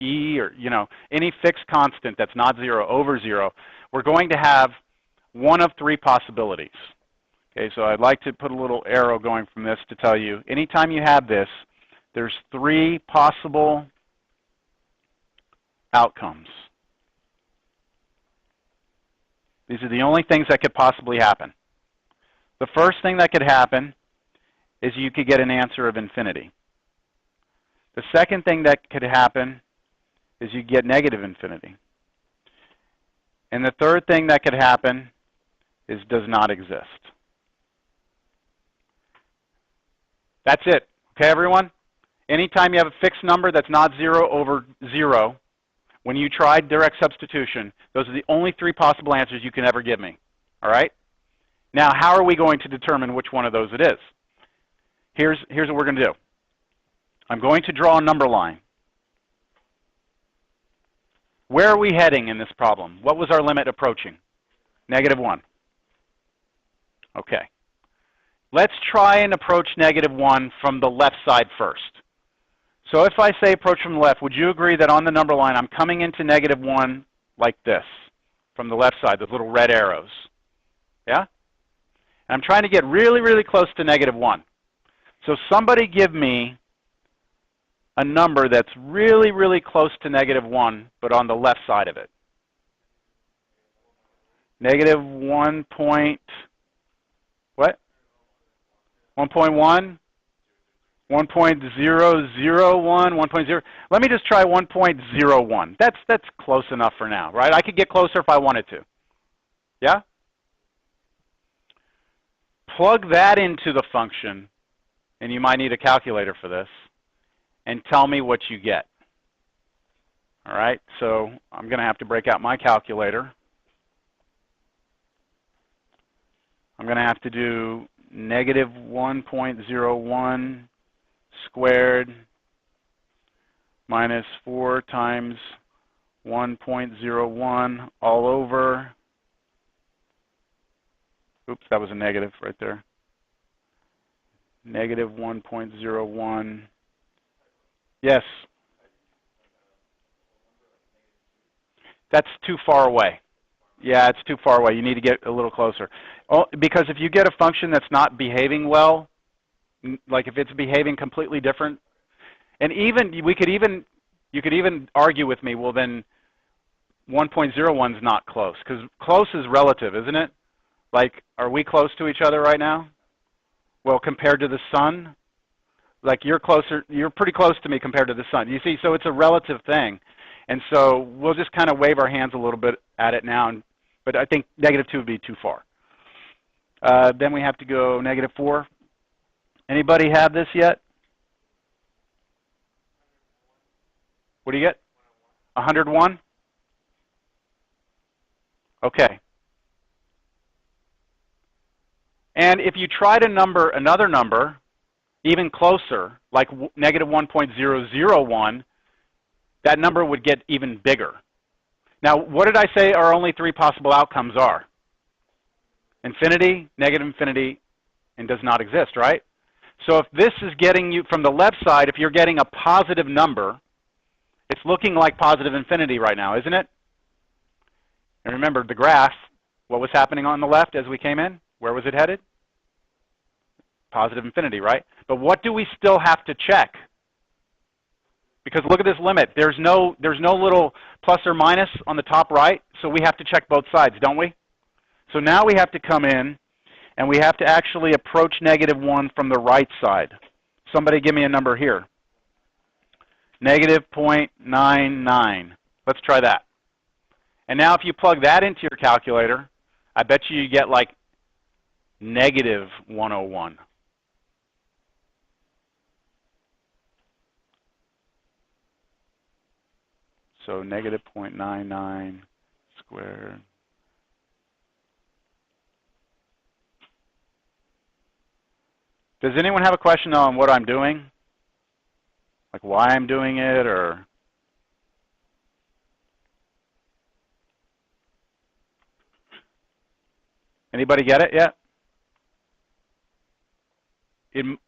e, or any fixed constant that's not 0 over 0, we're going to have one of three possibilities. Okay, so I'd like to put a little arrow going from this to tell you, anytime you have this, there's three possible outcomes. These are the only things that could possibly happen. The first thing that could happen is you could get an answer of infinity. The second thing that could happen is you get negative infinity. And the third thing that could happen is does not exist. That's it. Okay, everyone? Anytime you have a fixed number that's not 0 over 0, when you try direct substitution, those are the only three possible answers you can ever give me. All right? Now, how are we going to determine which one of those it is? Here's what we're going to do. I'm going to draw a number line. Where are we heading in this problem? What was our limit approaching? -1. Okay. Let's try and approach -1 from the left side first. So if I say approach from the left, would you agree that on the number line I'm coming into -1 like this from the left side, those little red arrows? Yeah? And I'm trying to get really, really close to -1. So somebody give me a number that's really, really close to -1, but on the left side of it. -1 point, what? 1.1? 1.001, 1.0. Let me just try 1.01. That's close enough for now, right? I could get closer if I wanted to. Yeah? Plug that into the function, and you might need a calculator for this, and tell me what you get. All right, so I'm going to have to break out my calculator. I'm going to have to do -1.01 squared minus 4 times 1.01 all over. Oops, that was a negative right there. -1.01. Yes. That's too far away. Yeah, it's too far away. You need to get a little closer. Oh, because if you get a function that's not behaving well, like if it's behaving completely different, and even you could even argue with me, well then 1.01 is not close, because close is relative, isn't it? Like, are we close to each other right now? Well, compared to the sun, like you're pretty close to me compared to the sun. You see, so it's a relative thing. And so we'll just kind of wave our hands a little bit at it now, but I think -2 would be too far. Then we have to go -4. Anybody have this yet? What do you get? 101? Okay. And if you try to number another number, even closer, like -1.001, that number would get even bigger. Now, what did I say our only three possible outcomes are? Infinity, negative infinity, and does not exist, right? So if this is getting you, from the left side, if you're getting a positive number, it's looking like positive infinity right now, isn't it? And remember, the graph, what was happening on the left as we came in? Where was it headed? Positive infinity, right? But what do we still have to check? Because look at this limit. There's no little plus or minus on the top right, so we have to check both sides, don't we? So now we have to come in, and we have to actually approach -1 from the right side. Somebody give me a number here. -0.99. Let's try that. And now if you plug that into your calculator, I bet you get like -101. So -0.99 squared. Does anyone have a question on what I'm doing? Like why I'm doing it, or? Anybody get it yet?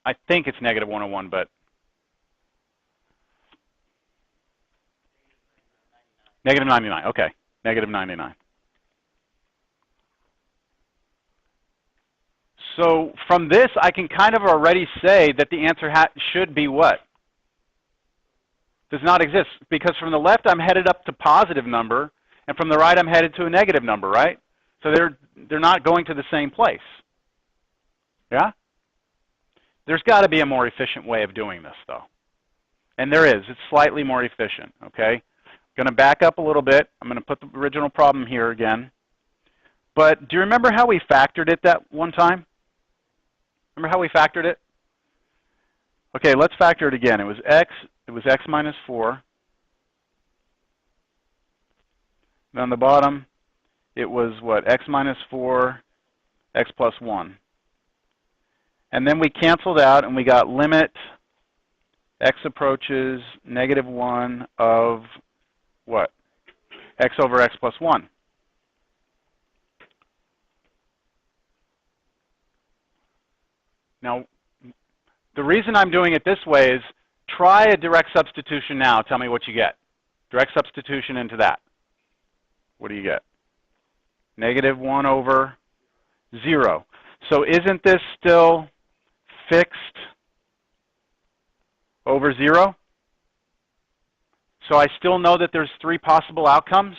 I think it's -101, but. Negative 99, okay. Negative 99. So from this, I can kind of already say that the answer should be what? Does not exist. Because from the left, I'm headed up to positive number, and from the right, I'm headed to a negative number, right? So they're not going to the same place. Yeah? There's got to be a more efficient way of doing this, though. And there is. It's slightly more efficient, okay? I'm going to back up a little bit. I'm going to put the original problem here again. But do you remember how we factored it that one time? Remember how we factored it? Okay, let's factor it again. It was x minus 4. And on the bottom, it was what? X minus 4, x plus 1. And then we canceled out, and we got limit x approaches negative 1 of what? X over x plus 1. Now, the reason I'm doing it this way is try a direct substitution now. Tell me what you get. Direct substitution into that. What do you get? Negative 1 over 0. So isn't this still fixed over 0? So I still know that there's 3 possible outcomes.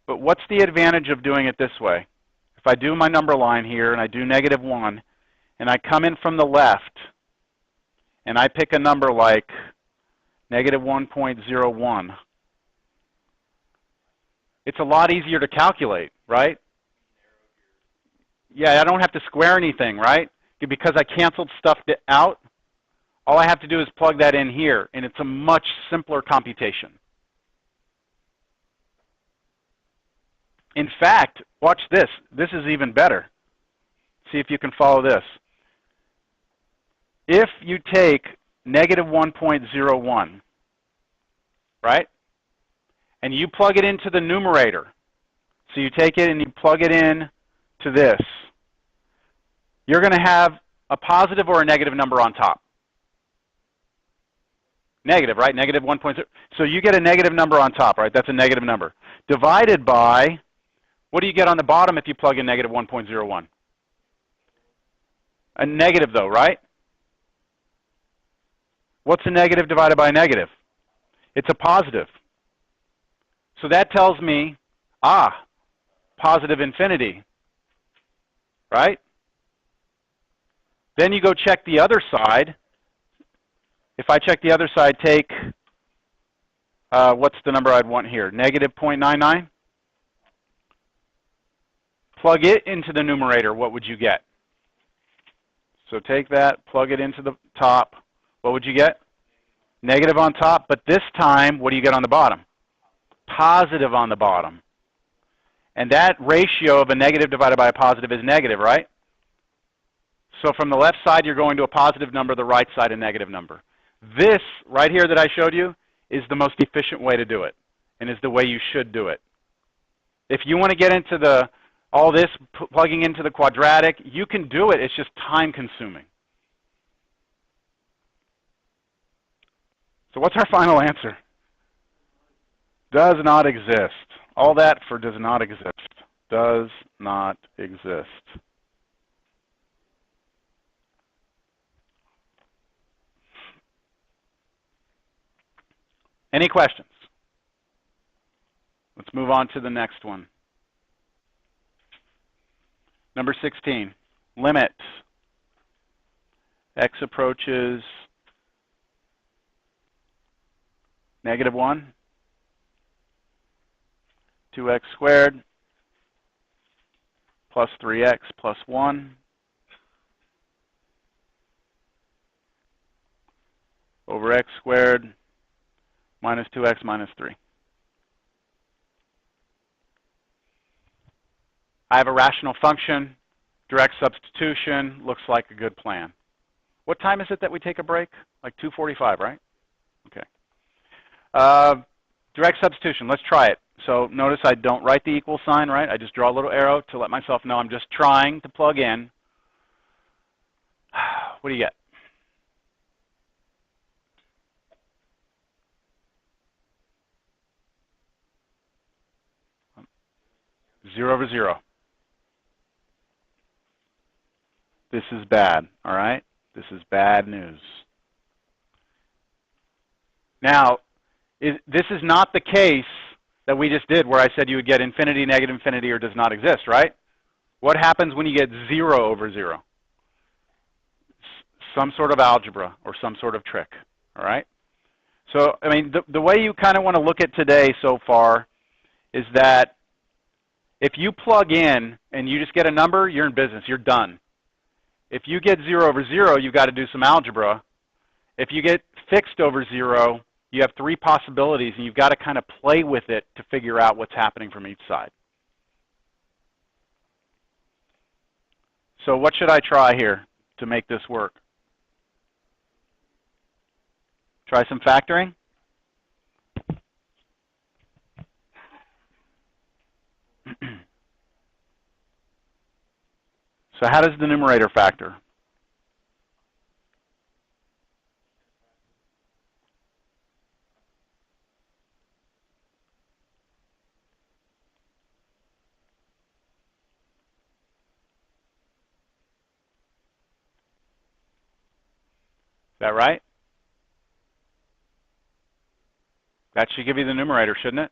But what's the advantage of doing it this way? If I do my number line here and I do negative 1, and I come in from the left, and I pick a number like negative 1.01, it's a lot easier to calculate, right? Yeah, I don't have to square anything, right? Because I canceled stuff out, all I have to do is plug that in here, and it's a much simpler computation. In fact, watch this. This is even better. See if you can follow this. If you take negative 1.01, right, and you plug it into the numerator, so you take it and you plug it in to this, you're going to have a positive or a negative number on top. Negative, right? Negative 1.0. So you get a negative number on top, right? That's a negative number. Divided by, what do you get on the bottom if you plug in negative 1.01? A negative, though, right? What's a negative divided by a negative? It's a positive. So that tells me, positive infinity, right? Then you go check the other side. If I check the other side, take, what's the number I'd want here? Negative 0.99? Plug it into the numerator, what would you get? So take that, plug it into the top. What would you get? Negative on top, but this time, what do you get on the bottom? Positive on the bottom. And that ratio of a negative divided by a positive is negative, right? So from the left side, you're going to a positive number, the right side a negative number. This right here that I showed you is the most efficient way to do it, and is the way you should do it. If you want to get into all this plugging into the quadratic, you can do it. It's just time consuming. So what's our final answer? Does not exist. All that for does not exist. Does not exist. Any questions? Let's move on to the next one. Number 16, limit x approaches negative 1, 2x squared plus 3x plus 1 over x squared minus 2x minus 3. I have a rational function, direct substitution, looks like a good plan. What time is it that we take a break? Like 2:45, right? Okay. Direct substitution, let's try it. So notice I don't write the equal sign, right? I just draw a little arrow to let myself know I'm just trying to plug in. What do you get? 0 over 0. This is bad, all right? This is bad news. Now, this is not the case that we just did where I said you would get infinity, negative infinity, or does not exist, right? What happens when you get 0 over 0? Some sort of algebra or some sort of trick, all right? So, I mean, the way you kind of want to look at today so far is that if you plug in and you just get a number, you're in business, you're done. If you get 0 over 0, you've got to do some algebra. If you get fixed over 0, you have 3 possibilities, and you've got to kind of play with it to figure out what's happening from each side. So what should I try here to make this work? Try some factoring? So how does the numerator factor? Is that right? That should give you the numerator, shouldn't it?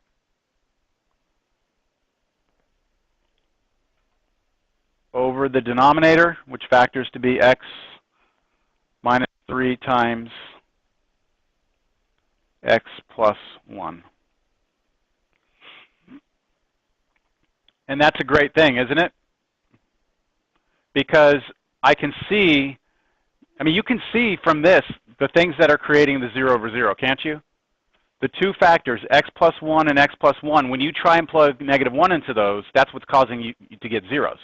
Over the denominator, which factors to be x minus 3 times x plus 1. And that's a great thing, isn't it? Because I can see, I mean, you can see from this the things that are creating the 0 over 0, can't you? The two factors, x plus 1 and x plus 1, when you try and plug negative 1 into those, that's what's causing you to get zeros.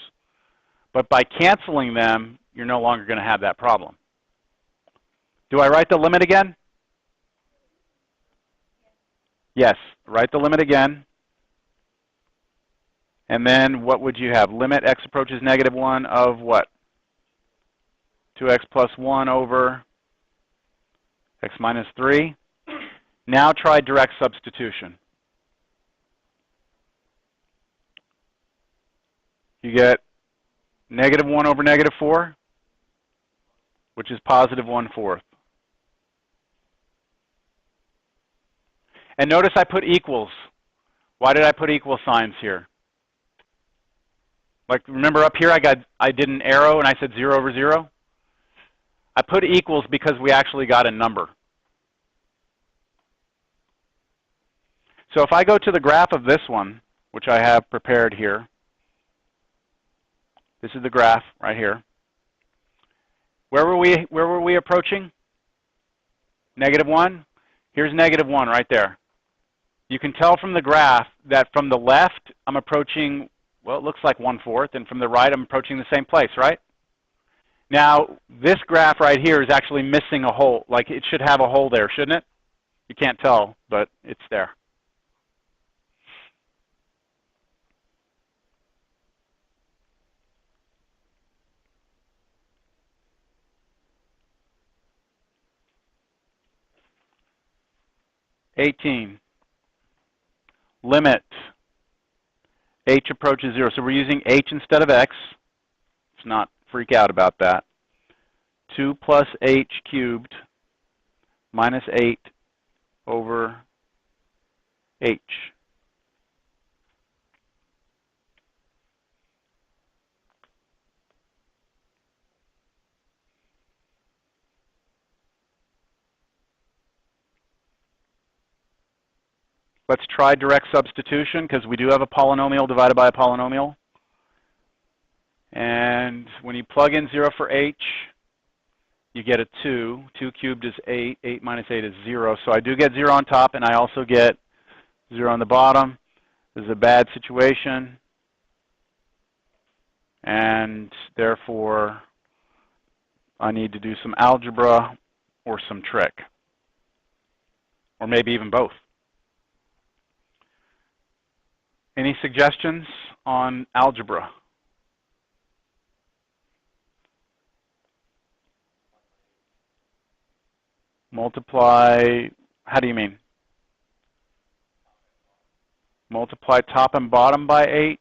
But by canceling them, you're no longer going to have that problem. Do I write the limit again? Yes, write the limit again. And then what would you have? Limit x approaches negative 1 of what? 2x plus 1 over x minus 3. Now try direct substitution. You get negative 1 over negative 4, which is positive 1/4. And notice I put equals. Why did I put equal signs here? Like, remember up here I did an arrow and I said 0 over 0? I put equals because we actually got a number. So if I go to the graph of this one, which I have prepared here, this is the graph right here. Where were we approaching? Negative 1? Here's negative 1 right there. You can tell from the graph that from the left, I'm approaching, well, it looks like 1/4, and from the right, I'm approaching the same place, right? Now, this graph right here is actually missing a hole. Like, it should have a hole there, shouldn't it? You can't tell, but it's there. Limit h approaches 0. So we're using h instead of x. Let's not freak out about that. 2 plus h cubed minus 8 over h. Let's try direct substitution, because we do have a polynomial divided by a polynomial. And when you plug in 0 for h, you get a 2. 2 cubed is 8. 8 minus 8 is 0. So I do get 0 on top, and I also get 0 on the bottom. This is a bad situation. And therefore, I need to do some algebra or some trick. Or maybe even both. Any suggestions on algebra? Multiply, how do you mean? Multiply top and bottom by h?